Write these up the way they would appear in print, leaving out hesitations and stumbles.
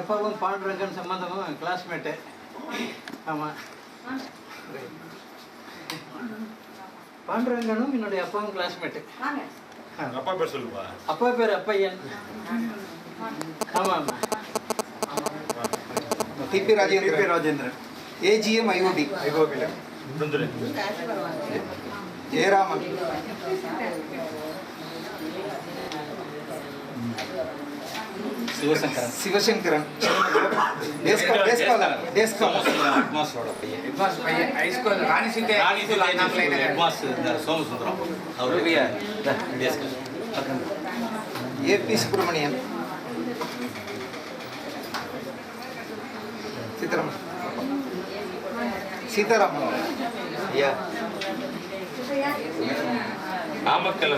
அப்பாவும் பாண்டுரங்கன் சம்பந்தமும் கிளாஸ்மேட்டு. ஆமாம், பாண்டுரங்கனும் என்னுடைய அப்பாவும் கிளாஸ்மேட்டு. அப்பா பேர் சொல்லுவா. அப்பா பேர் அப்பையன். ஆமாம், TP Rajendran, AGM IOB, Jayaraman, Sivasankaran, Somasundaram, AP Subramanian, Seetharaman, Namakkal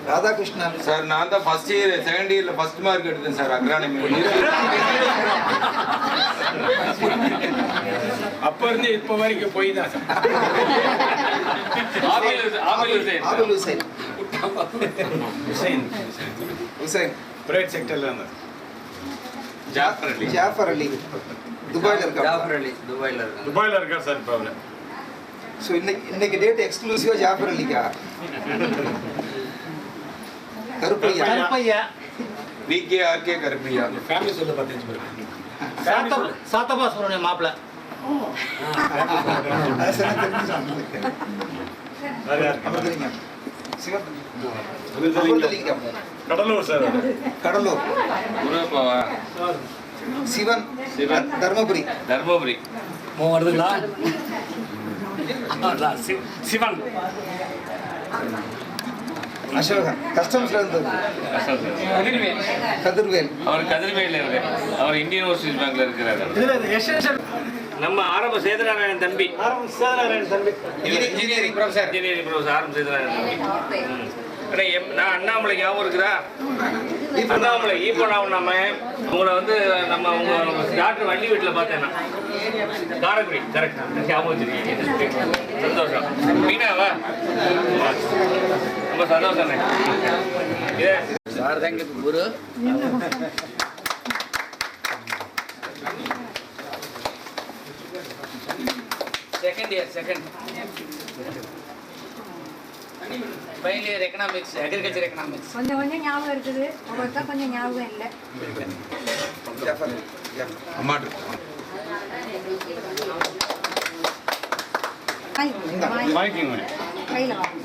Radhakrishnan sir. நான் தான் ஃபர்ஸ்ட் இயர் செகண்ட் இயர்ல ஃபர்ஸ்ட் மார்க் எடுத்தேன் சார் அக்ரானமி. அப்ப இருந்து இப்ப வரைக்கும் போய் தான் சார். ஹுசைன் பிரைவேட் செக்டர்ல இருந்தார். ஜாஃபர் அலி துபாயில இருக்காரு. துபாயில இருக்கார் சார் இப்ப அவரு. ஸோ இன்னைக்கு டேட் எக்ஸ்க்ளூசிவா ஜாஃபர் அலிக்கா. கருப்பையா, விகேஆர்கே கருப்பையா. ஃபேமிலி சொல்ல 15 பேர். சாத்தப்பா சொல்லுங்க மாப்பிள்ள. கடலூர் சார். கடலூர். சிவன், தர்மபுரி. வருதுங்களா? சிவன். அசோகன் கஸ்டம்ஸ்ல இருந்தது. கதிர்வேல். அவர் கதிர்வேல். அவர் இந்தியன் ஓவர்சீஸ் பேங்க்ல இருக்கிறார். நம்ம ஆரம்ப சேதுநாராயணன் தம்பி. இன்ஜினியரிங் ப்ரொஃபசர் ஆரம்ப சேதுநாராயணன் தம்பி. நான் அண்ணாமலை ஞாபகம் இருக்குதா? அண்ணாமலை ஈப்போனாவும் நம்ம உங்களை வந்து நம்ம உங்க டாக்டர் வண்டி வீட்டில் பார்த்தேன். காரைக்குடி கரெக்ட் ஞாபகம் வச்சிருக்கீங்க. சந்தோஷம். மீனாவா? ரொம்ப சந்தோஷம். Guru second final year economics, agriculture economics. கொஞ்சம் ஞாபகம் இருக்குது, ஒவ்வொருத்தர் கொஞ்சம் ஞாபகம் இல்லை. கையில் வாங்க.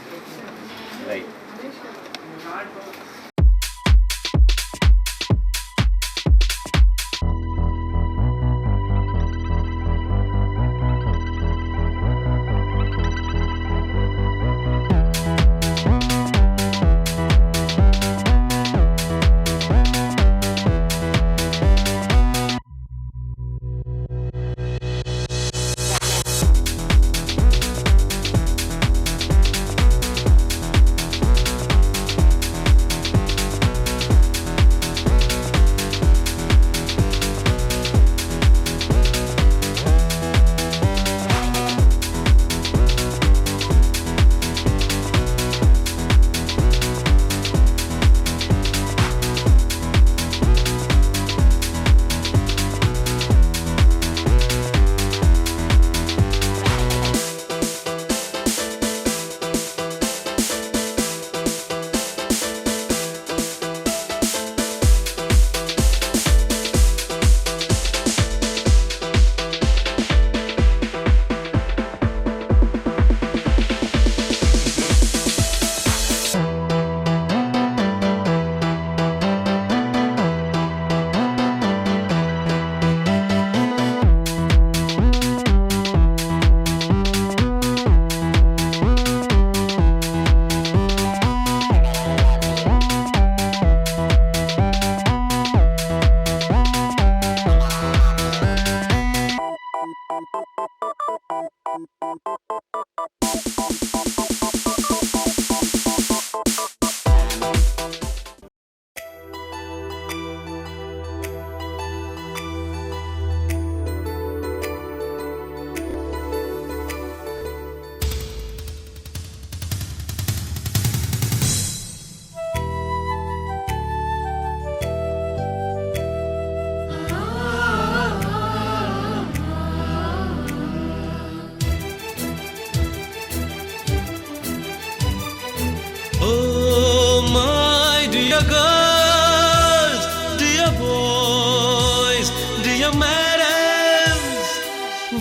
Dear girls, dear boys, dear madams,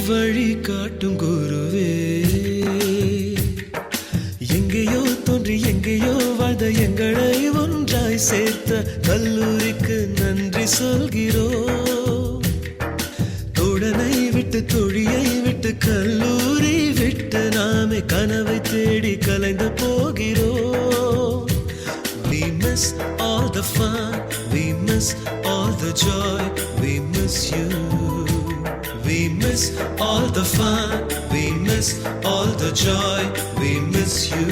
வழி காட்டும் குருவே. எங்கேயோ தோன்றி எங்கேயோ வாழ்ந்த எங்களை ஒன்றாய் சேர்த்த கல்லூரிக்கு நன்றி சொல்கிறோம். தோழனை விட்டு தொழியை விட்டு கல்லூரி விட்டு நாமே கனவை தேடி கலைந்து போகிறோம். We miss all the fun, we miss all the joy, we miss you. We miss all the fun, we miss all the joy, we miss you.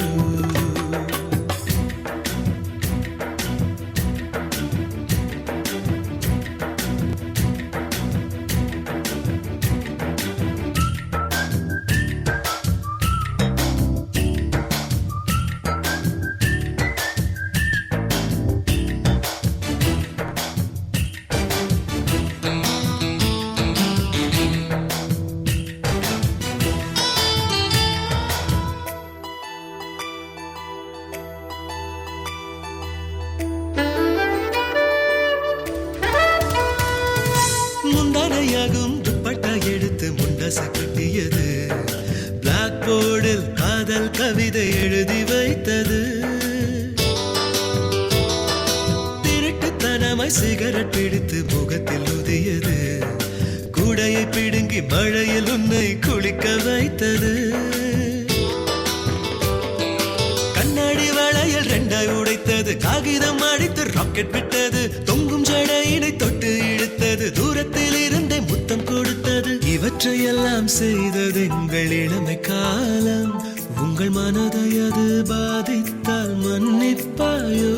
முந்தானையாகும் dupatta எடுத்து முண்டாசு கட்டியது, பிளாக் போர்டில் காதல் கவிதை எழுதி வைத்தது. திருட்டுத்தனமாய் சிகரெட் பிடித்து முகத்தில் ஊதியது, கூடையை பிடுங்கி மழையில் உன்னை குளிக்க வைத்தது. கண்ணாடி வளையல் ரெண்டாய் உடைத்தது, காகிதம் அடித்து ராக்கெட் விட்டது, தொங்கும் ஜடையினை தொட்டு இழுத்தது, தூரத்தில் இருந்தே முத்தம் கொடுத்தது. இவற்றையெல்லாம் செய்தது எங்கள் இளமை காலம். உங்கள் மனதை அது பாதித்தால் மன்னிப்பாயோ?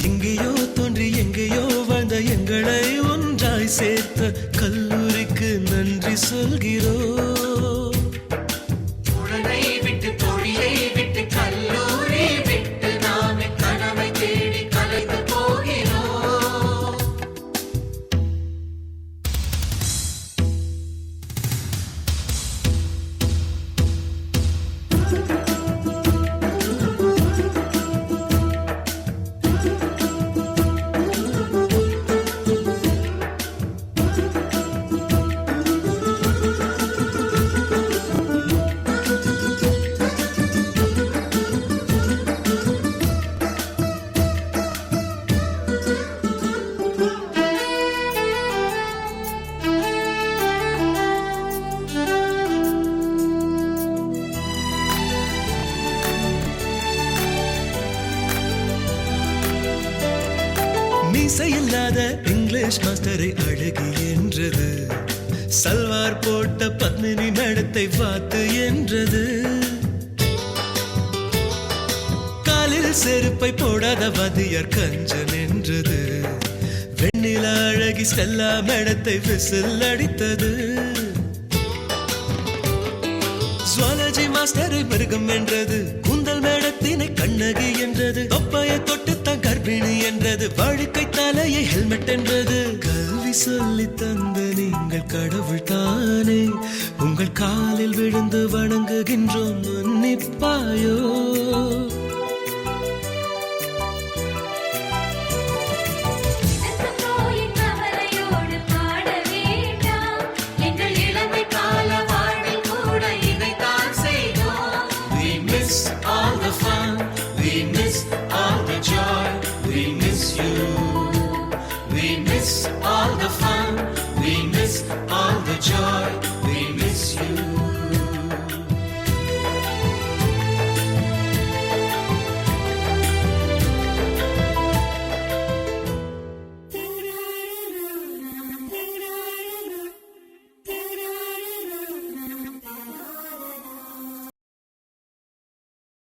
எங்கேயோ தோன்றி எங்கேயோ வாழ்ந்த எங்களை ஒன்றாய் சேர்த்த கல்லூரிக்கு நன்றி சொல்கிறோம். உடனை விட்டு தொழிலை விட்டு கல்லூரி விட்டு நாமே கனவை தேடி கலைந்து போகிறோம். மீசையில்லாத இங்கிலீஷ் மாஸ்டரை அழகி என்றது, சல்வார் போட்ட பத்மினி மேடத்தை பார்த்து என்றது. காலில் செருப்பை போடாத வாத்தியார் கஞ்சன் என்றது, வெண்ணில அழகி ஸ்டெல்லா மேடத்தை விசில் அடித்தது. ஜுவாலஜி மாஸ்டரை மிருகம் என்றது, கூந்தல் மேடத்தினை கண்ணகி என்றது, தொப்பையை தொட்டுத்தான் கர்ப்பிணி என்றது, வாழ்க்கை தலையை ஹெல்மெட் என்றது. கல்வி சொல்லி தந்த நீங்கள் கடவுள் தானே, உங்கள் காலில் விழுந்து வணங்குகின்றோம் மன்னிப்பாயோ?